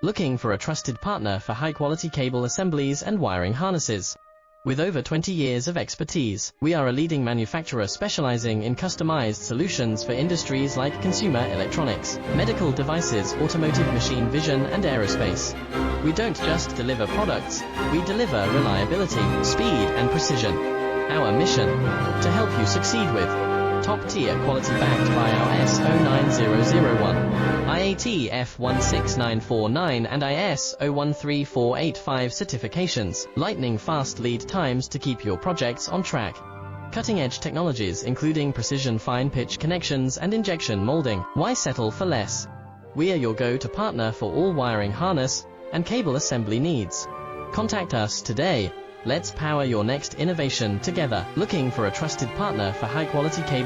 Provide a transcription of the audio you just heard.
Looking for a trusted partner for high-quality cable assemblies and wiring harnesses? With over 20 years of expertise, we are a leading manufacturer specializing in customized solutions for industries like consumer electronics, medical devices, automotive machine vision, and aerospace. We don't just deliver products, we deliver reliability, speed, and precision. Our mission: to help you succeed with top-tier quality backed by our ISO 9001, IATF 16949 and ISO 13485 certifications, lightning-fast lead times to keep your projects on track. Cutting-edge technologies including precision fine-pitch connections and injection molding. Why settle for less? We are your go-to partner for all wiring harness and cable assembly needs. Contact us today. Let's power your next innovation together. Looking for a trusted partner for high-quality cable